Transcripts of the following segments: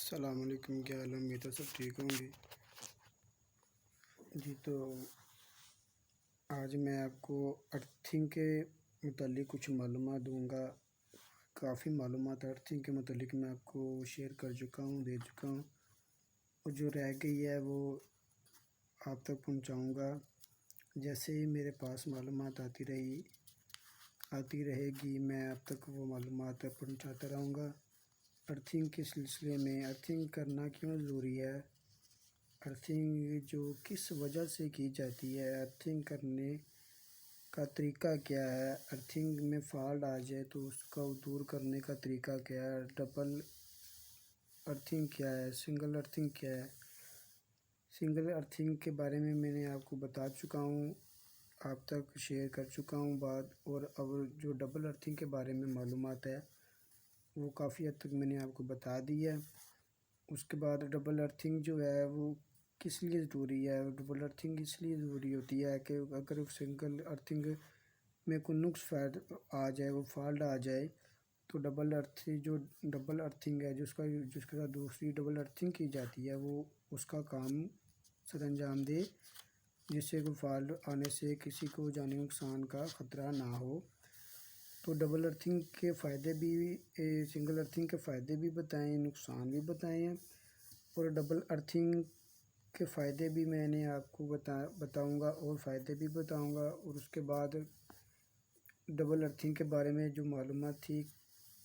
अस्सलाम वालेकुम, क्या हाल है? उम्मीद है सब ठीक होंगे। जी तो आज मैं आपको अर्थिंग के मुतालिक कुछ मालूमात दूंगा। काफ़ी मालूमात अर्थिंग के मुतालिक मैं आपको शेयर कर चुका हूँ, दे चुका हूँ, और जो रह गई है वो आप तक पहुँचाऊँगा। जैसे ही मेरे पास मालूमात आती रहेगी, मैं आप तक वो मालूमात पहुँचाता रहूँगा। अर्थिंग के सिलसिले में अर्थिंग करना क्यों ज़रूरी है, अर्थिंग जो किस वजह से की जाती है, अर्थिंग करने का तरीका क्या है, अर्थिंग में फ़ॉल्ट आ जाए तो उसका दूर करने का तरीका क्या है, डबल अर्थिंग क्या है, सिंगल अर्थिंग क्या है। सिंगल अर्थिंग के बारे में मैंने आपको बता चुका हूँ, आप तक शेयर कर चुका हूँ बात। और अब जो डबल अर्थिंग के बारे में मालूमात है वो काफ़ी हद तक मैंने आपको बता दी है। उसके बाद डबल अर्थिंग जो है वो किस लिए ज़रूरी है। डबल अर्थिंग इसलिए ज़रूरी होती है कि अगर सिंगल अर्थिंग में कोई नुक्स आ जाए, वो फॉल्ट आ जाए, तो डबल अर्थिंग है जिसके साथ दूसरी डबल अर्थिंग की जाती है वो उसका काम सर अंजाम दे, जिससे कोई फॉल्ट आने से किसी को जानी नुकसान का ख़तरा ना हो। तो डबल अर्थिंग के फ़ायदे भी, सिंगल अर्थिंग के फ़ायदे भी बताएं, नुकसान भी बताए हैं। और डबल अर्थिंग के फ़ायदे भी मैंने आपको बताऊंगा और फ़ायदे भी बताऊंगा। और उसके बाद डबल अर्थिंग के बारे में जो मालूमात थी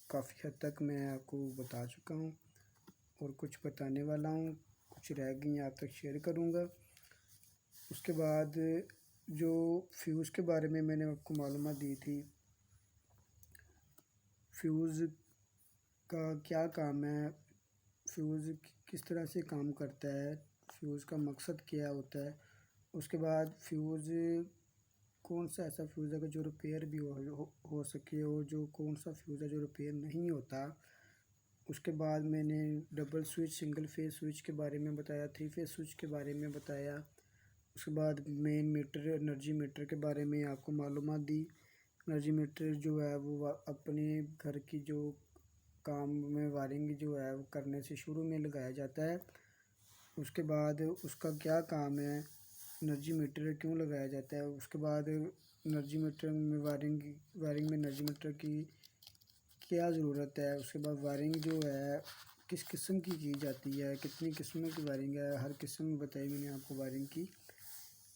काफ़ी हद तक मैं आपको बता चुका हूं, और कुछ बताने वाला हूं, कुछ रह गई आप तक शेयर करूंगा। उसके बाद जो फ्यूज़ के बारे में मैंने आपको मालूमात दी थी, फ्यूज़ का क्या काम है, फ्यूज़ किस तरह से काम करता है, फ्यूज़ का मकसद क्या होता है। उसके बाद फ्यूज़ कौन सा ऐसा फ्यूज़ है कि जो रिपेयर भी हो सके, और जो कौन सा फ्यूज़ है जो रिपेयर नहीं होता। उसके बाद मैंने double switch, single phase switch के बारे में बताया, थ्री फेज स्विच के बारे में बताया। उसके बाद मेन मीटर, एनर्जी मीटर के बारे में आपको मालूमात दी। एनर्जी मीटर जो है वो अपने घर की जो काम में वायरिंग जो है वो करने से शुरू में लगाया जाता है। उसके बाद उसका क्या काम है, एनर्जी मीटर क्यों लगाया जाता है। उसके बाद एनर्जी मीटर में वायरिंग में एनर्जी मीटर की क्या ज़रूरत है। उसके बाद वायरिंग जो है किस किस्म की जाती है, कितनी किस्मों की वायरिंग है, हर किस्म बताई मैंने आपको, वायरिंग की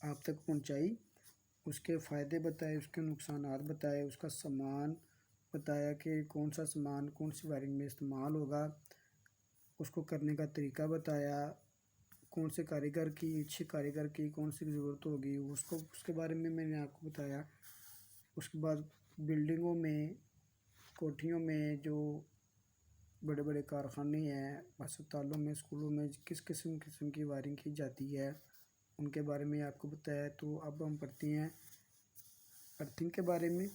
आप तक पहुंचाई। उसके फ़ायदे बताए, उसके नुकसानात बताए, उसका सामान बताया कि कौन सा सामान कौन सी वायरिंग में इस्तेमाल होगा, उसको करने का तरीका बताया, कौन से कारीगर की, अच्छे कारीगर की कौन सी ज़रूरत होगी उसके बारे में मैंने आपको बताया। उसके बाद बिल्डिंगों में, कोठियों में, जो बड़े बड़े कारखाने हैं, अस्पतालों में, स्कूलों में किस किस्म किस्म की वायरिंग की जाती है उनके बारे में आपको बताया। तो अब हम पढ़ते हैं अर्थिंग के बारे में।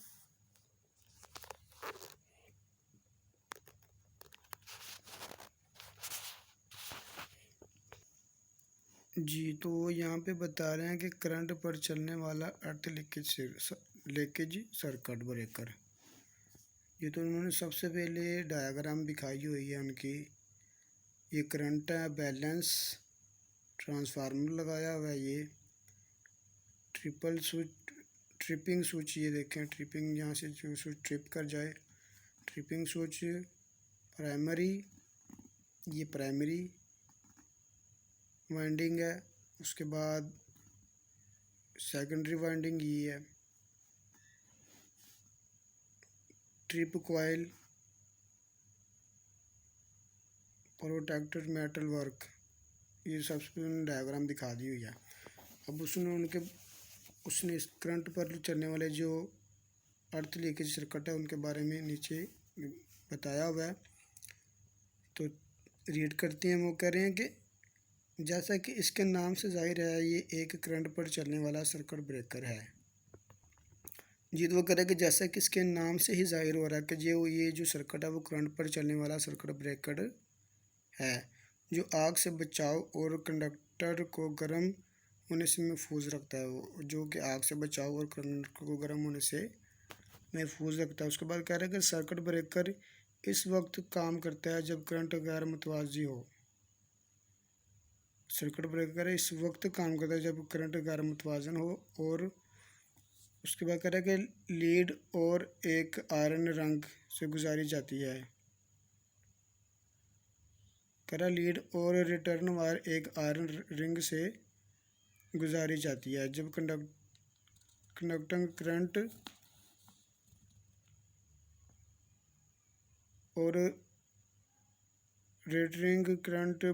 जी तो यहाँ पे बता रहे हैं कि करंट पर चलने वाला अर्थ लीकेज सर्किट ब्रेकर। ये तो उन्होंने सबसे पहले डायग्राम दिखाई हुई है उनकी। ये करंट है, बैलेंस ट्रांसफार्मर लगाया हुआ है, ये ट्रिपल स्विच, ट्रिपिंग स्विच, ये देखें ट्रिपिंग, यहाँ से जो स्विच ट्रिप कर जाए, ट्रिपिंग स्विच। प्राइमरी, ये प्राइमरी वाइंडिंग है। उसके बाद सेकेंडरी वाइंडिंग ये है। Trip coil, protected metal work, ये सबसे डायग्राम दिखा दी हुई है। अब उसने इस करंट पर चलने वाले जो अर्थ लीकेज सर्किट है उनके बारे में नीचे बताया हुआ है। तो रीड करते हैं। वो कह रहे हैं कि जैसा कि इसके नाम से जाहिर है ये एक करंट पर चलने वाला सर्किट ब्रेकर है। जी तो वो कह रहे हैं कि जैसा कि इसके नाम से ही जाहिर हो रहा है कि ये जो सर्किट है वो करंट पर चलने वाला सर्किट ब्रेकर है, जो आग से बचाव और कंडक्टर को गर्म होने से महफूज रखता है। वो जो कि आग से बचाव और कंडक्टर को गर्म होने से महफूज रखता है। उसके बाद कह रहा है कि सर्किट ब्रेकर इस वक्त काम करता है जब करंट गैर मुतवाज़ी हो। सर्किट ब्रेकर इस वक्त काम करता है जब करंट गैर मुतवाज़न हो। और उसके बाद कह रहा है कि लीड और एक आयरन रंग से गुजारी जाती है। कह रहा लीड और रिटर्न वायर एक आयरन रिंग से गुजारी जाती है जब कंडक्टिंग करंट और रिटर्निंग करंट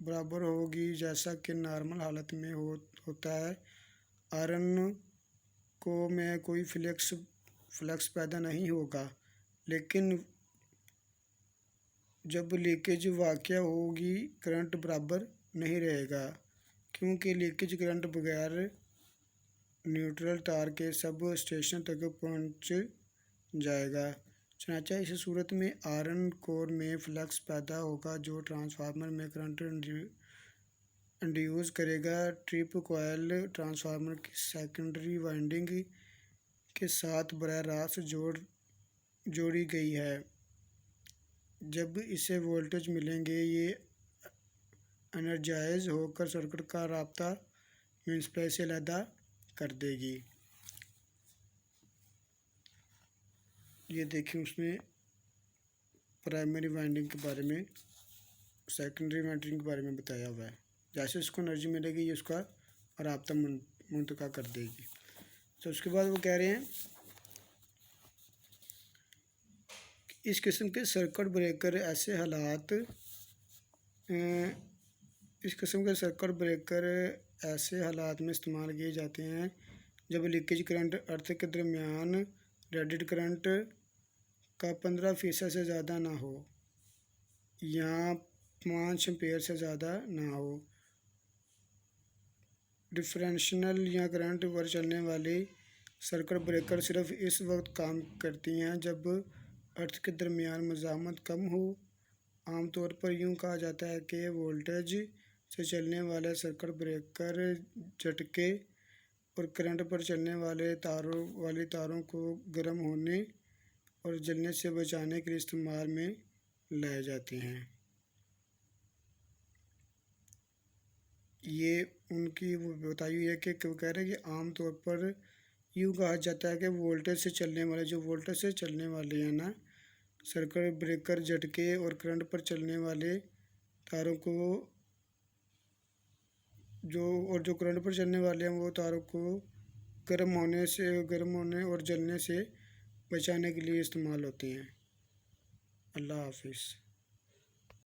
बराबर होगी जैसा कि नॉर्मल हालत में होता है। आयरन को में कोई फ्लक्स पैदा नहीं होगा, लेकिन जब लीकेज वाक़या होगी करंट बराबर नहीं रहेगा, क्योंकि लीकेज करंट बगैर न्यूट्रल तार के सब स्टेशन तक पहुंच जाएगा। चनाचा इस सूरत में आयरन कोर में फ्लक्स पैदा होगा जो ट्रांसफार्मर में करंट इंड्यूस करेगा। ट्रिप कॉइल ट्रांसफार्मर की सेकेंडरी वाइंडिंग के साथ बराह रास्त जोड़ी गई है। जब इसे वोल्टेज मिलेंगे ये एनर्जाइज होकर सर्किट का राब्ता प्रिंसिपल से अलहदा कर देगी। ये देखिए उसने प्राइमरी वाइंडिंग के बारे में, सेकेंडरी वाइंडिंग के बारे में बताया हुआ है। जैसे इसको एनर्जी मिलेगी ये उसका राब्ता मुंतका कर देगी। तो उसके बाद वो कह रहे हैं कि इस किस्म के सर्किट ब्रेकर ऐसे हालात में इस्तेमाल किए जाते हैं जब लीकेज करंट अर्थ के दरमियान रेटेड करंट का 15% से ज़्यादा ना हो या 5 एम्पीयर से ज़्यादा ना हो। डिफरेंशियल या करंट पर चलने वाली सर्किट ब्रेकर सिर्फ इस वक्त काम करती हैं जब अर्थ के दरमियान मज़ामत कम हो। आमतौर पर यूँ कहा जाता है कि वोल्टेज से चलने वाले सर्किट ब्रेकर झटके और करंट पर चलने वाले तारों को गर्म होने और जलने से बचाने के लिए इस्तेमाल में लाए जाते हैं। ये उनकी वो बताई हुई है कि कह रहे हैं कि आम तौर पर यूँ कहा जाता है कि वोल्टेज से चलने वाले हैं ना सर्किट ब्रेकर झटके और करंट पर चलने वाले तारों को जो करंट पर चलने वाले हैं वो तारों को गर्म होने और जलने से बचाने के लिए इस्तेमाल होते हैं। अल्लाह हाफिज़।